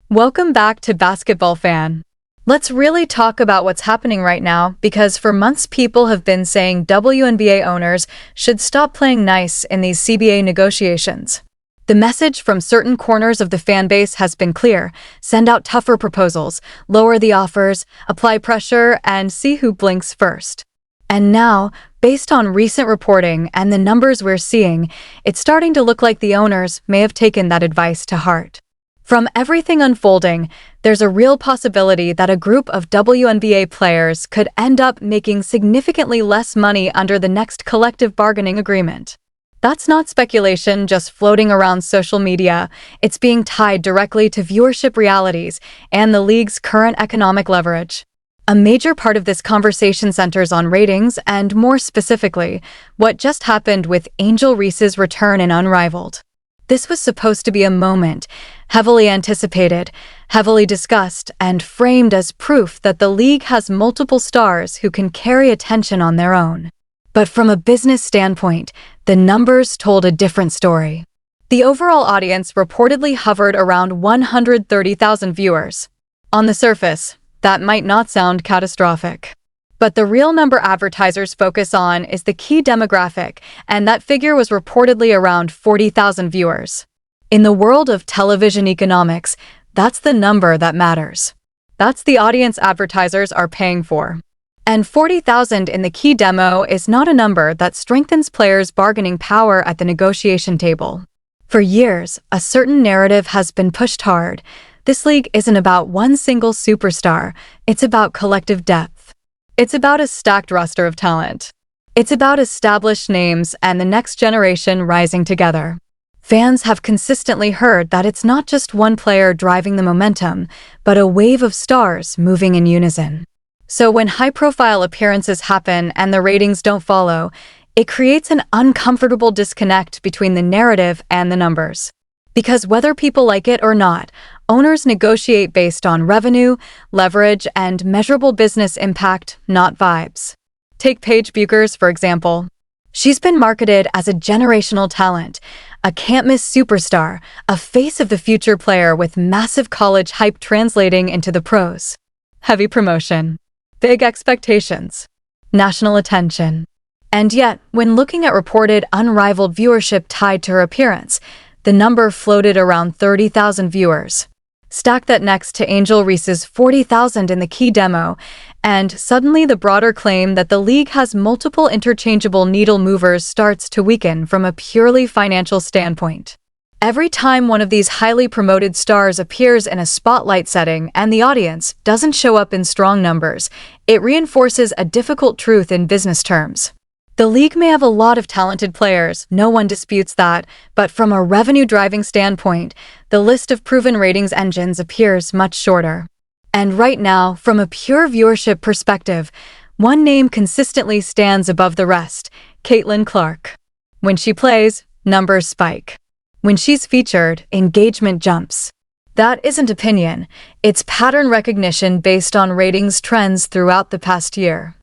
Welcome back to Basketball Fan. Let's really talk about what's happening right now because for months people have been saying WNBA owners should stop playing nice in these CBA negotiations. The message from certain corners of the fan base has been clear: send out tougher proposals, lower the offers, apply pressure, and see who blinks first. And now, based on recent reporting and the numbers we're seeing, it's starting to look like the owners may have taken that advice to heart. From everything unfolding, there's a real possibility that a group of WNBA players could end up making significantly less money under the next collective bargaining agreement. That's not speculation just floating around social media. It's being tied directly to viewership realities and the league's current economic leverage. A major part of this conversation centers on ratings and, more specifically, what just happened with Angel Reese's return in Unrivaled. This was supposed to be a moment, heavily anticipated, heavily discussed, and framed as proof that the league has multiple stars who can carry attention on their own. But from a business standpoint, the numbers told a different story. The overall audience reportedly hovered around 130,000 viewers. On the surface, that might not sound catastrophic. But the real number advertisers focus on is the key demographic, and that figure was reportedly around 40,000 viewers. In the world of television economics, that's the number that matters. That's the audience advertisers are paying for. And 40,000 in the key demo is not a number that strengthens players' bargaining power at the negotiation table. For years, a certain narrative has been pushed hard. This league isn't about one single superstar, it's about collective depth. It's about a stacked roster of talent. It's about established names and the next generation rising together. Fans have consistently heard that it's not just one player driving the momentum, but a wave of stars moving in unison. So when high-profile appearances happen and the ratings don't follow, it creates an uncomfortable disconnect between the narrative and the numbers. Because whether people like it or not, owners negotiate based on revenue, leverage, and measurable business impact, not vibes. Take Paige Bueckers, for example. She's been marketed as a generational talent, a can't-miss superstar, a face of the future player with massive college hype translating into the pros. Heavy promotion, big expectations, national attention. And yet, when looking at reported unrivaled viewership tied to her appearance, the number floated around 30,000 viewers. Stack that next to Angel Reese's 40,000 in the key demo, and suddenly the broader claim that the league has multiple interchangeable needle movers starts to weaken from a purely financial standpoint. Every time one of these highly promoted stars appears in a spotlight setting and the audience doesn't show up in strong numbers, it reinforces a difficult truth in business terms. The league may have a lot of talented players, no one disputes that, but from a revenue-driving standpoint, the list of proven ratings engines appears much shorter. And right now, from a pure viewership perspective, one name consistently stands above the rest: Caitlin Clark. When she plays, numbers spike. When she's featured, engagement jumps. That isn't opinion, it's pattern recognition based on ratings trends throughout the past year.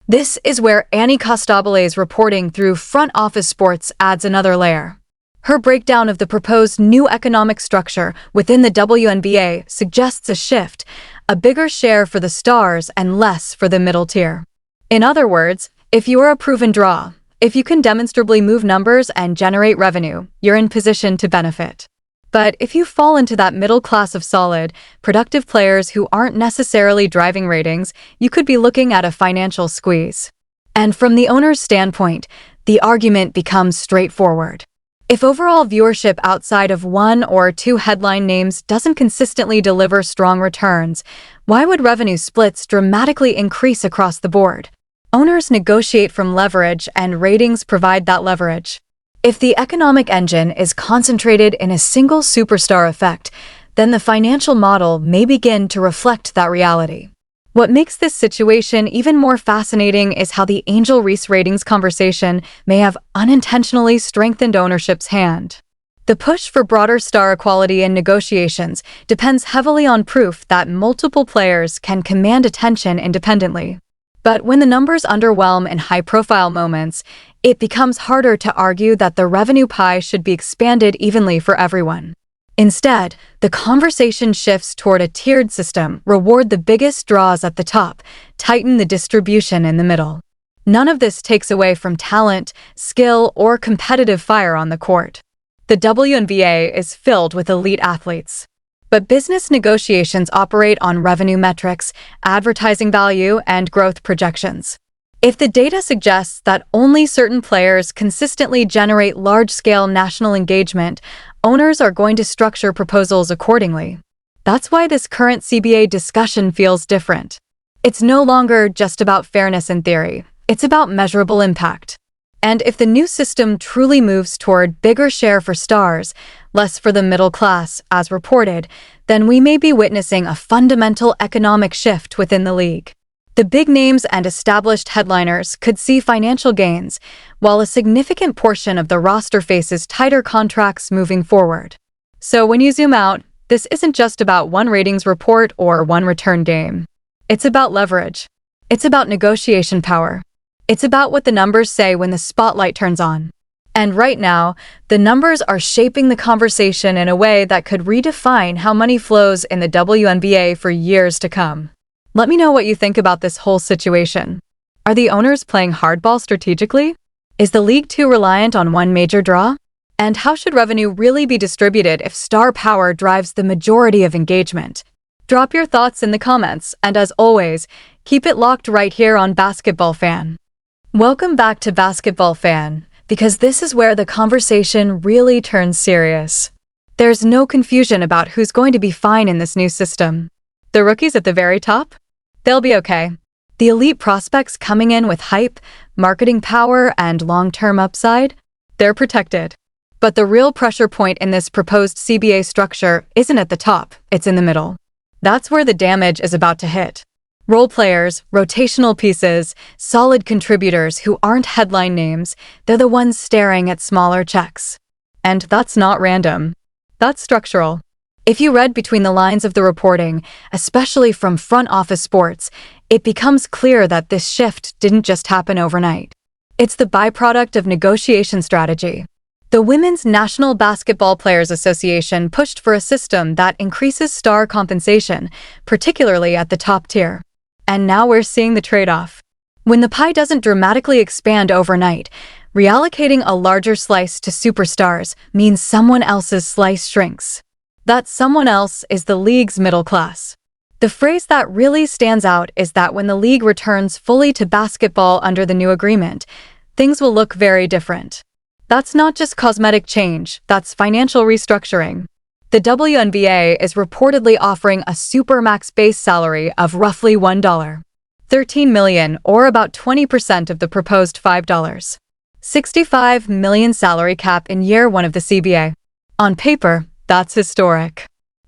This is where Annie Costabelé's reporting through Front Office Sports adds another layer. Her breakdown of the proposed new economic structure within the WNBA suggests a shift, a bigger share for the stars and less for the middle tier. In other words, if you are a proven draw, if you can demonstrably move numbers and generate revenue, you're in position to benefit. But if you fall into that middle class of solid, productive players who aren't necessarily driving ratings, you could be looking at a financial squeeze. And from the owner's standpoint, the argument becomes straightforward. If overall viewership outside of one or two headline names doesn't consistently deliver strong returns, why would revenue splits dramatically increase across the board? Owners negotiate from leverage, and ratings provide that leverage. If the economic engine is concentrated in a single superstar effect, then the financial model may begin to reflect that reality. What makes this situation even more fascinating is how the Angel Reese ratings conversation may have unintentionally strengthened ownership's hand. The push for broader star equality in negotiations depends heavily on proof that multiple players can command attention independently. But when the numbers underwhelm in high-profile moments, it becomes harder to argue that the revenue pie should be expanded evenly for everyone. Instead, the conversation shifts toward a tiered system: reward the biggest draws at the top, tighten the distribution in the middle. None of this takes away from talent, skill, or competitive fire on the court. The WNBA is filled with elite athletes. But business negotiations operate on revenue metrics, advertising value, and growth projections. If the data suggests that only certain players consistently generate large-scale national engagement, owners are going to structure proposals accordingly. That's why this current CBA discussion feels different. It's no longer just about fairness in theory. It's about measurable impact. And if the new system truly moves toward bigger share for stars, less for the middle class, as reported, then we may be witnessing a fundamental economic shift within the league. The big names and established headliners could see financial gains, while a significant portion of the roster faces tighter contracts moving forward. So when you zoom out, this isn't just about one ratings report or one return game. It's about leverage. It's about negotiation power. It's about what the numbers say when the spotlight turns on. And right now, the numbers are shaping the conversation in a way that could redefine how money flows in the WNBA for years to come. Let me know what you think about this whole situation. Are the owners playing hardball strategically? Is the league too reliant on one major draw? And how should revenue really be distributed if star power drives the majority of engagement? Drop your thoughts in the comments, and as always, keep it locked right here on Basketball Fan. Welcome back to Basketball Fan, because this is where the conversation really turns serious. There's no confusion about who's going to be fine in this new system. The rookies at the very top? They'll be okay. The elite prospects coming in with hype, marketing power, and long-term upside? They're protected. But the real pressure point in this proposed CBA structure isn't at the top, it's in the middle. That's where the damage is about to hit. Role players, rotational pieces, solid contributors who aren't headline names, they're the ones staring at smaller checks. And that's not random. That's structural. If you read between the lines of the reporting, especially from front office sports, it becomes clear that this shift didn't just happen overnight. It's the byproduct of negotiation strategy. The Women's National Basketball Players Association pushed for a system that increases star compensation, particularly at the top tier. And now we're seeing the trade-off. When the pie doesn't dramatically expand overnight, reallocating a larger slice to superstars means someone else's slice shrinks. That someone else is the league's middle class. The phrase that really stands out is that when the league returns fully to basketball under the new agreement, things will look very different. That's not just cosmetic change, that's financial restructuring. The WNBA is reportedly offering a Supermax base salary of roughly $1.13 million, or about 20% of the proposed $5.65 million salary cap in year one of the CBA. On paper, that's historic.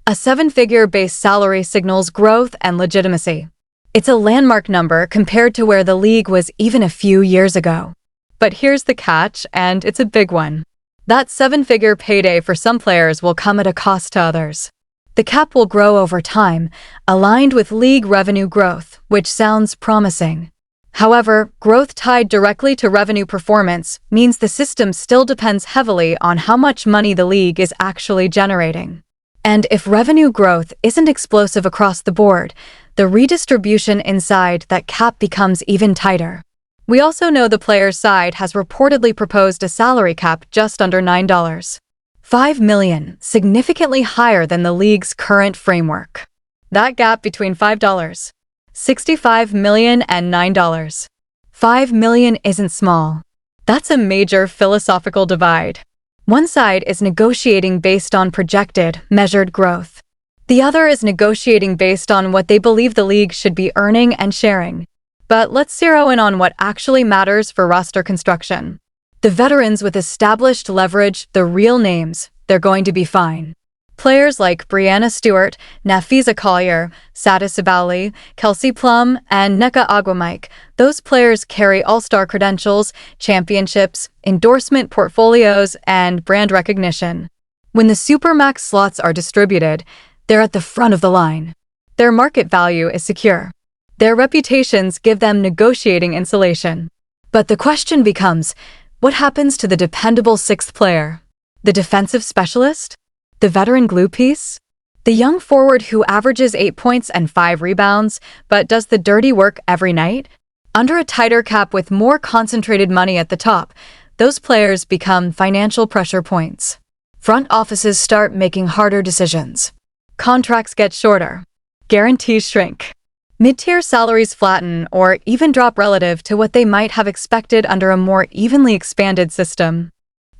A seven-figure base salary signals growth and legitimacy. It's a landmark number compared to where the league was even a few years ago. But here's the catch, and it's a big one. That seven-figure payday for some players will come at a cost to others. The cap will grow over time, aligned with league revenue growth, which sounds promising. However, growth tied directly to revenue performance means the system still depends heavily on how much money the league is actually generating. And if revenue growth isn't explosive across the board, the redistribution inside that cap becomes even tighter. We also know the players' side has reportedly proposed a salary cap just under $9.5 million, significantly higher than the league's current framework. That gap between $5.65 million and $9.5 million isn't small. That's a major philosophical divide. One side is negotiating based on projected, measured growth. The other is negotiating based on what they believe the league should be earning and sharing. But let's zero in on what actually matters for roster construction. The veterans with established leverage, the real names, they're going to be fine. Players like Breanna Stewart, Nafisa Collier, Sada Sabali, Kelsey Plum, and Nneka Agwamike, those players carry all-star credentials, championships, endorsement portfolios, and brand recognition. When the Supermax slots are distributed, they're at the front of the line. Their market value is secure. Their reputations give them negotiating insulation. But the question becomes, what happens to the dependable sixth player? The defensive specialist? The veteran glue piece? The young forward who averages 8 points and 5 rebounds, but does the dirty work every night? Under a tighter cap with more concentrated money at the top, those players become financial pressure points. Front offices start making harder decisions. Contracts get shorter. Guarantees shrink. Mid-tier salaries flatten or even drop relative to what they might have expected under a more evenly expanded system.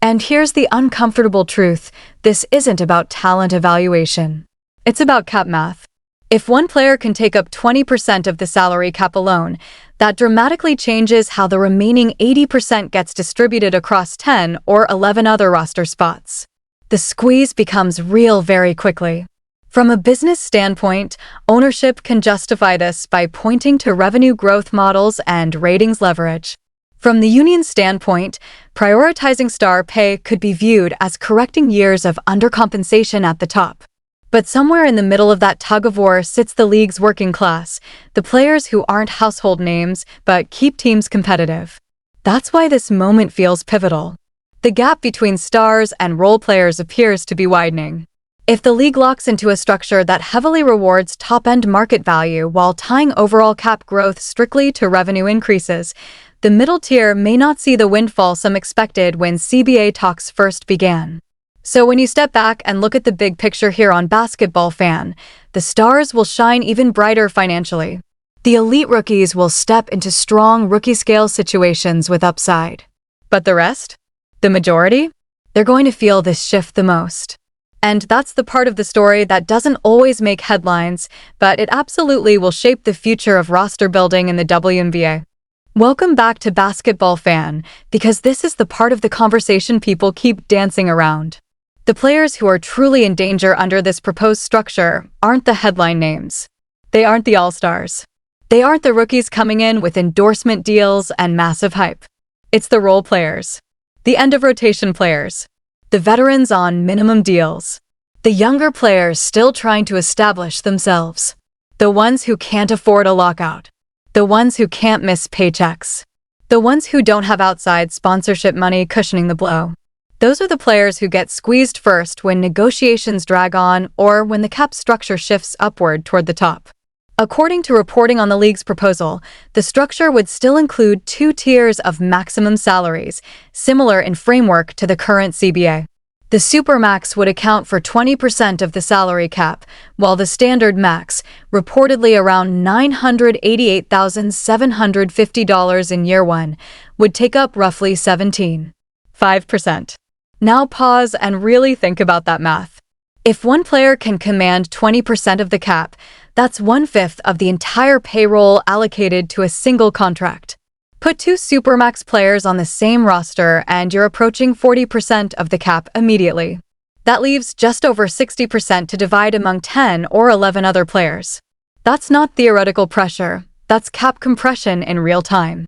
And here's the uncomfortable truth: this isn't about talent evaluation. It's about cap math. If one player can take up 20% of the salary cap alone, that dramatically changes how the remaining 80% gets distributed across 10 or 11 other roster spots. The squeeze becomes real very quickly. From a business standpoint, ownership can justify this by pointing to revenue growth models and ratings leverage. From the union standpoint, prioritizing star pay could be viewed as correcting years of undercompensation at the top. But somewhere in the middle of that tug-of-war sits the league's working class, the players who aren't household names but keep teams competitive. That's why this moment feels pivotal. The gap between stars and role players appears to be widening. If the league locks into a structure that heavily rewards top-end market value while tying overall cap growth strictly to revenue increases, the middle tier may not see the windfall some expected when CBA talks first began. So when you step back and look at the big picture here on Basketball Fan, the stars will shine even brighter financially. The elite rookies will step into strong rookie-scale situations with upside. But the rest? The majority? They're going to feel this shift the most. And that's the part of the story that doesn't always make headlines, but it absolutely will shape the future of roster building in the WNBA. Welcome back to Basketball Fan, because this is the part of the conversation people keep dancing around. The players who are truly in danger under this proposed structure aren't the headline names. They aren't the all-stars. They aren't the rookies coming in with endorsement deals and massive hype. It's the role players, the end-of-rotation players, the veterans on minimum deals, the younger players still trying to establish themselves, the ones who can't afford a lockout, the ones who can't miss paychecks, the ones who don't have outside sponsorship money cushioning the blow. Those are the players who get squeezed first when negotiations drag on or when the cap structure shifts upward toward the top. According to reporting on the league's proposal, the structure would still include 2 tiers of maximum salaries, similar in framework to the current CBA. The Supermax would account for 20% of the salary cap, while the standard max, reportedly around $988,750 in year one, would take up roughly 17.5%. Now pause and really think about that math. If one player can command 20% of the cap, that's 1/5 of the entire payroll allocated to a single contract. Put 2 Supermax players on the same roster and you're approaching 40% of the cap immediately. That leaves just over 60% to divide among 10 or 11 other players. That's not theoretical pressure, that's cap compression in real time.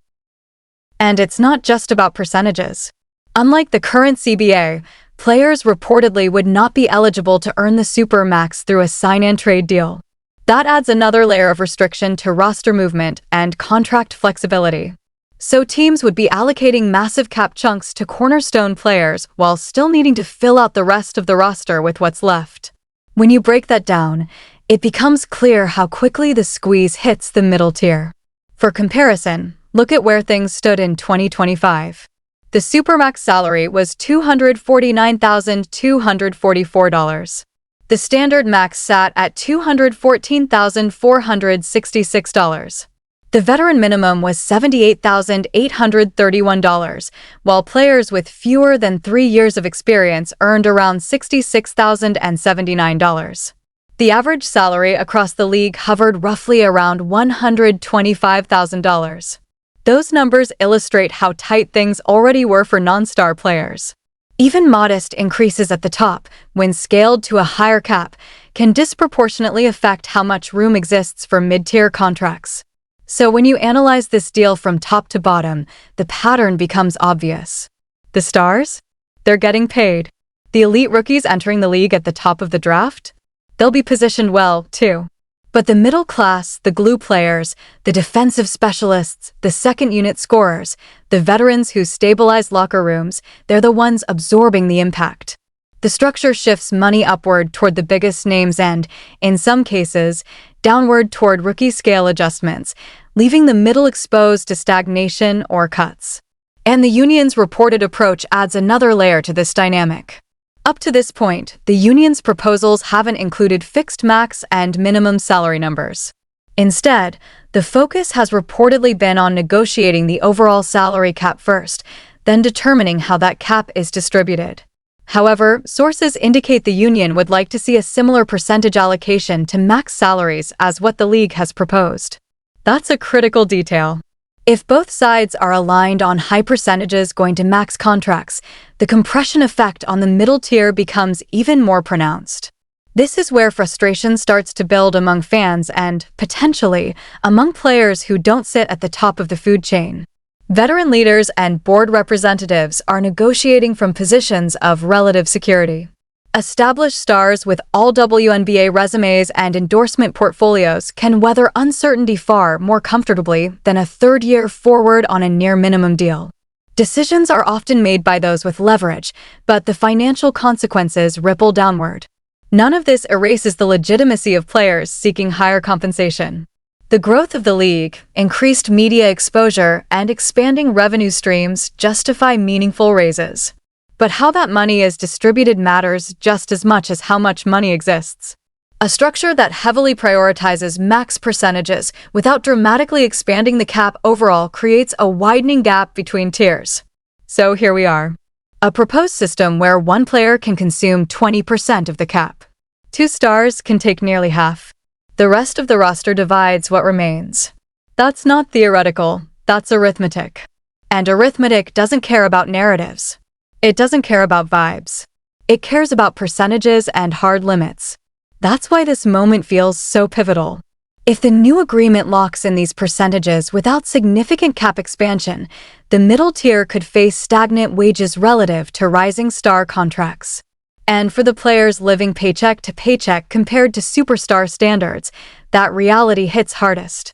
And it's not just about percentages. Unlike the current CBA, players reportedly would not be eligible to earn the Supermax through a sign-and-trade deal. That adds another layer of restriction to roster movement and contract flexibility. So teams would be allocating massive cap chunks to cornerstone players while still needing to fill out the rest of the roster with what's left. When you break that down, it becomes clear how quickly the squeeze hits the middle tier. For comparison, look at where things stood in 2025. The Supermax salary was $249,244. The standard max sat at $214,466. The veteran minimum was $78,831, while players with fewer than 3 years of experience earned around $66,079. The average salary across the league hovered roughly around $125,000. Those numbers illustrate how tight things already were for non-star players. Even modest increases at the top, when scaled to a higher cap, can disproportionately affect how much room exists for mid-tier contracts. So when you analyze this deal from top to bottom, the pattern becomes obvious. The stars? They're getting paid. The elite rookies entering the league at the top of the draft? They'll be positioned well, too. But the middle class, the glue players, the defensive specialists, the second-unit scorers, the veterans who stabilize locker rooms, they're the ones absorbing the impact. The structure shifts money upward toward the biggest names and, in some cases, downward toward rookie scale adjustments, leaving the middle exposed to stagnation or cuts. And the union's reported approach adds another layer to this dynamic. Up to this point, the union's proposals haven't included fixed max and minimum salary numbers. Instead, the focus has reportedly been on negotiating the overall salary cap first, then determining how that cap is distributed. However, sources indicate the union would like to see a similar percentage allocation to max salaries as what the league has proposed. That's a critical detail. If both sides are aligned on high percentages going to max contracts, the compression effect on the middle tier becomes even more pronounced. This is where frustration starts to build among fans and, potentially, among players who don't sit at the top of the food chain. Veteran leaders and board representatives are negotiating from positions of relative security. Established stars with all WNBA resumes and endorsement portfolios can weather uncertainty far more comfortably than a third-year forward on a near-minimum deal. Decisions are often made by those with leverage, but the financial consequences ripple downward. None of this erases the legitimacy of players seeking higher compensation. The growth of the league, increased media exposure, and expanding revenue streams justify meaningful raises. But how that money is distributed matters just as much as how much money exists. A structure that heavily prioritizes max percentages without dramatically expanding the cap overall creates a widening gap between tiers. So here we are. A proposed system where one player can consume 20% of the cap. Two stars can take nearly half. The rest of the roster divides what remains. That's not theoretical, that's arithmetic. And arithmetic doesn't care about narratives. It doesn't care about vibes. It cares about percentages and hard limits. That's why this moment feels so pivotal. If the new agreement locks in these percentages without significant cap expansion, the middle tier could face stagnant wages relative to rising star contracts. And for the players living paycheck to paycheck compared to superstar standards, that reality hits hardest.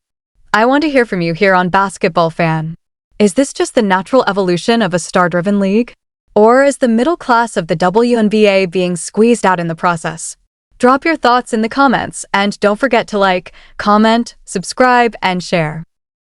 I want to hear from you here on Basketball Fan. Is this just the natural evolution of a star-driven league? Or is the middle class of the WNBA being squeezed out in the process? Drop your thoughts in the comments and don't forget to like, comment, subscribe, and share.